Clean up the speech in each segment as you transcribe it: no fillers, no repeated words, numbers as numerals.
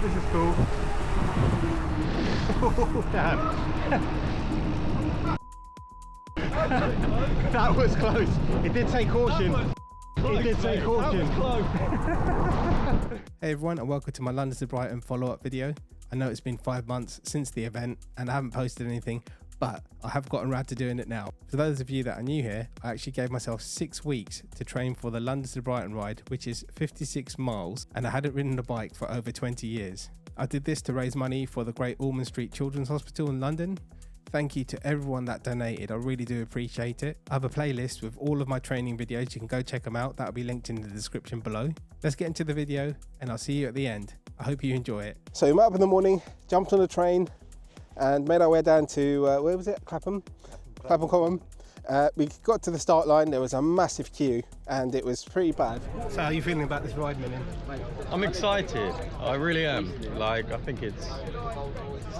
this is cool. Oh, damn. That was close. It did say caution. It did say caution. Hey everyone, and welcome to my London to Brighton follow-up video. I know it's been 5 months since the event and I haven't posted anything, but I have gotten around to doing it now. For those of you that are new here, I actually gave myself 6 weeks to train for the London to Brighton ride, which is 56 miles, and I hadn't ridden a bike for over 20 years. I did this to raise money for the Great Ormond Street Children's Hospital in London. Thank you to everyone that donated, I really do appreciate it. I have a playlist with all of my training videos, you can go check them out, that'll be linked in the description below. Let's get into the video and I'll see you at the end. I hope you enjoy it. So we met up in the morning, jumped on the train and made our way down to, where was it? Clapham Common. We got to the start line, there was a massive queue and it was pretty bad. So how are you feeling about this ride, Millen? I'm excited, I really am. I think it's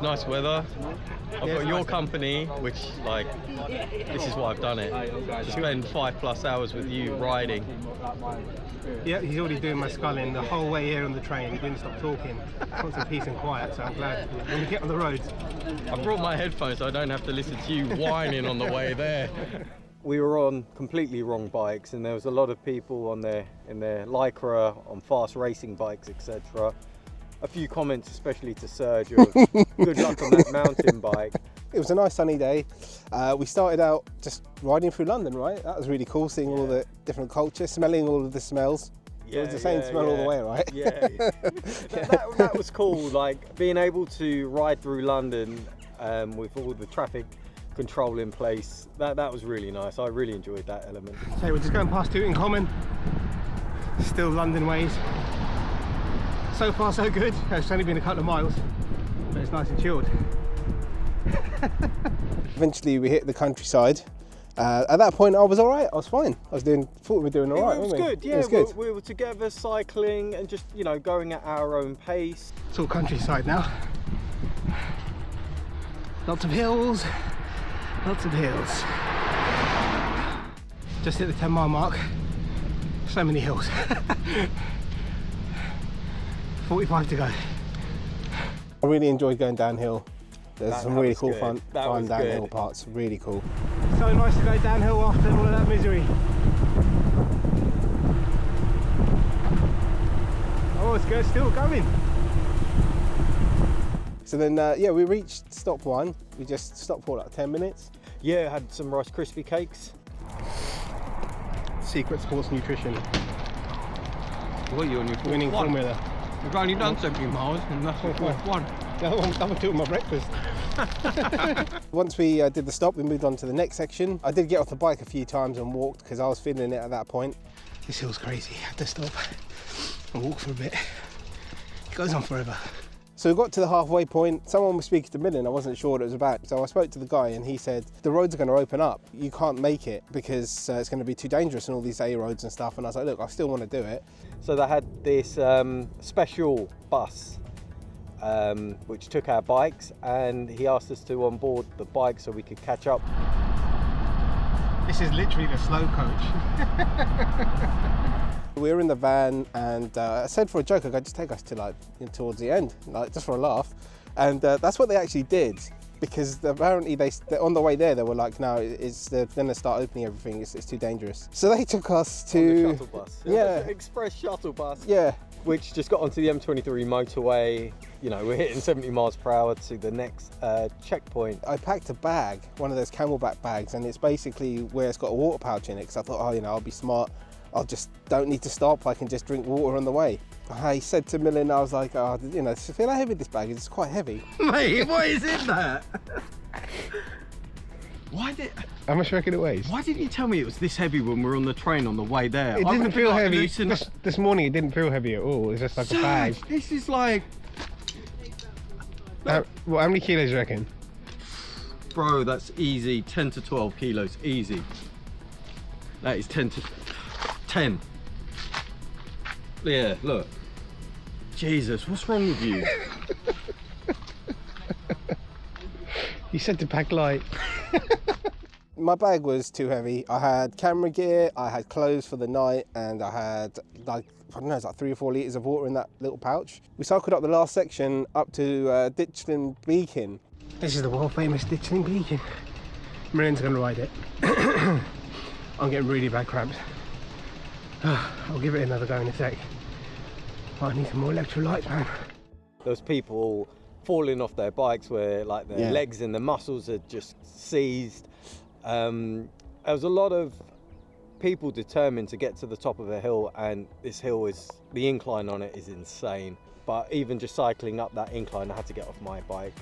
nice weather. I've got your company, which this is why I've done it. To spend 5+ hours with you riding. Yeah, he's already doing my sculling the whole way here on the train. He didn't stop talking. Want some peace and quiet, so I'm glad when we get on the road. I brought my headphones so I don't have to listen to you whining on the way there. We were on completely wrong bikes and there was a lot of people in their Lycra, on fast racing bikes, etc. A few comments, especially to Serge, of good luck on that mountain bike. It was a nice sunny day. We started out just riding through London, right? That was really cool, seeing all the different cultures, smelling all of the smells. Yeah, it was the same smell all the way, right? Yeah. that was cool, like being able to ride through London with all the traffic control in place. That was really nice. I really enjoyed that element. So we're just going past Tooting Common. Still London ways. So far so good. It's only been a couple of miles, but it's nice and chilled. Eventually we hit the countryside. At that point I was alright, I was fine. Thought we were doing alright, weren't we? It was good, yeah. It was good. We were together cycling and just, going at our own pace. It's all countryside now. Lots of hills, lots of hills. Just hit the 10-mile mark. So many hills. 45 to go. I really enjoyed going downhill. There's some really cool fun downhill parts, really cool. So nice to go downhill after all of that misery. Oh, it's good, still going. So then, yeah, we reached stop 1. We just stopped for like 10 minutes. Yeah, had some Rice Krispie cakes. Secret Sports Nutrition. What are you on your winning formula? We've only done 70 miles and that's the fourth one. The other one doing my breakfast. Once we did the stop, we moved on to the next section. I did get off the bike a few times and walked because I was feeling it at that point. This hill's crazy. I had to stop and walk for a bit. It goes on forever. So we got to the halfway point. Someone was speaking to Millen. I wasn't sure what it was about. So I spoke to the guy and he said, the roads are going to open up. You can't make it because it's going to be too dangerous and all these A roads and stuff. And I was like, look, I still want to do it. So they had this special bus which took our bikes and he asked us to onboard the bike so we could catch up. This is literally the slow coach. We were in the van and I said for a joke, I go, just take us to towards the end, just for a laugh. And that's what they actually did, because apparently on the way there they were like, no, they're going to start opening everything, it's too dangerous. So they took us to the shuttle bus. Yeah, the express shuttle bus. Yeah, which just got onto the M23 motorway. We're hitting 70 miles per hour to the next checkpoint. I packed a bag, one of those camelback bags, and it's basically where it's got a water pouch in it, because I thought, oh, I'll be smart. I just don't need to stop, I can just drink water on the way. I said to Millen, I was like, oh, feel how heavy this bag is, it's quite heavy. Mate, what is in that? How much do you reckon it weighs? Why didn't you tell me it was this heavy when we were on the train on the way there? It didn't feel heavy. This morning it didn't feel heavy at all, it's just like a bag. This is like... How many kilos do you reckon? Bro, that's easy, 10 to 12 kilos, easy. That is 10. Yeah, look. Jesus, what's wrong with you? You said to pack light. My bag was too heavy. I had camera gear, I had clothes for the night, and I had like, I don't know, it's like 3 or 4 litres of water in that little pouch. We cycled up the last section up to Ditchling Beacon. This is the world famous Ditchling Beacon. Marianne's gonna ride it. I'm getting really bad cramps. I'll give it another go in a sec. I need some more electrolytes, man. Those people falling off their bikes where like their legs and the muscles are just seized. There was a lot of people determined to get to the top of a hill, and this hill the incline on it is insane. But even just cycling up that incline, I had to get off my bike.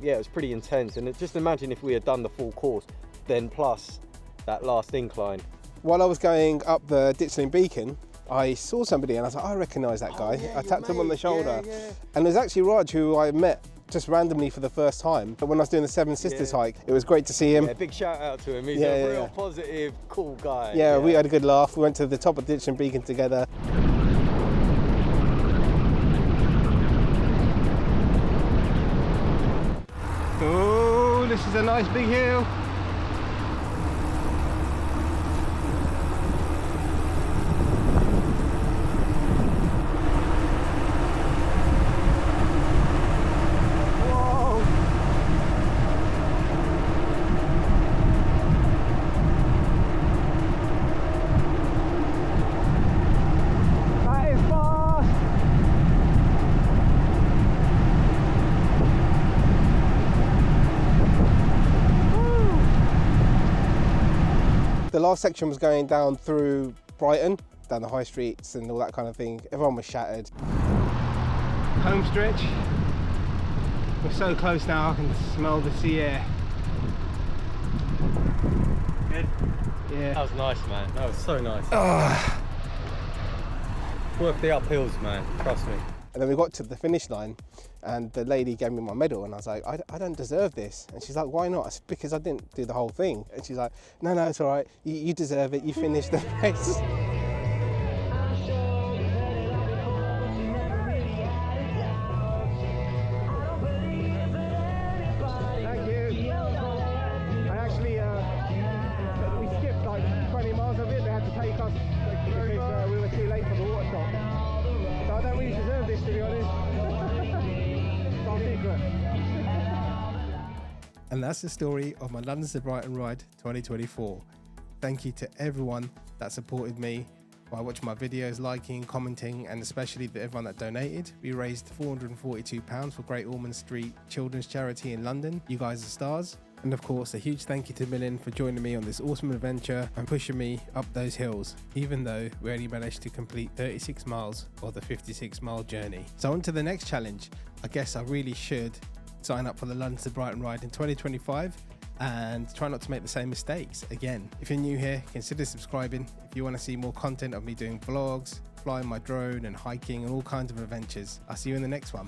Yeah, it was pretty intense. And just imagine if we had done the full course, then plus that last incline. While I was going up the Ditchling Beacon, I saw somebody and I was like, I recognise that guy. I tapped him on the shoulder. And it was actually Raj, who I met just randomly for the first time. But when I was doing the Seven Sisters hike, it was great to see him. Yeah, big shout out to him. He's a real positive, cool guy. Yeah, we had a good laugh. We went to the top of Ditchling Beacon together. Oh, this is a nice big hill. The last section was going down through Brighton, down the high streets and all that kind of thing. Everyone was shattered. Home stretch. We're so close now, I can smell the sea air. Good? Yeah. That was nice, man. That was so nice. Worth the uphills, man. Trust me. And then we got to the finish line and the lady gave me my medal and I was like, I don't deserve this. And she's like, why not? I said, because I didn't do the whole thing. And she's like, no, it's all right. You deserve it. You finished the race. Thank you. I actually, we skipped like 20 miles of it. They had to take us because we were too late for the water stop. So I don't really deserve this, to be honest. Top secret. And that's the story of my London to Brighton Ride 2024. Thank you to everyone that supported me by watching my videos, liking, commenting, and especially to everyone that donated. We raised £442 for Great Ormond Street Children's Charity in London. You guys are stars. And of course, a huge thank you to Millen for joining me on this awesome adventure and pushing me up those hills, even though we only managed to complete 36 miles of the 56-mile journey. So on to the next challenge. I guess I really should sign up for the London to Brighton Ride in 2025 and try not to make the same mistakes again. If you're new here, consider subscribing if you want to see more content of me doing vlogs, flying my drone and hiking and all kinds of adventures. I'll see you in the next one.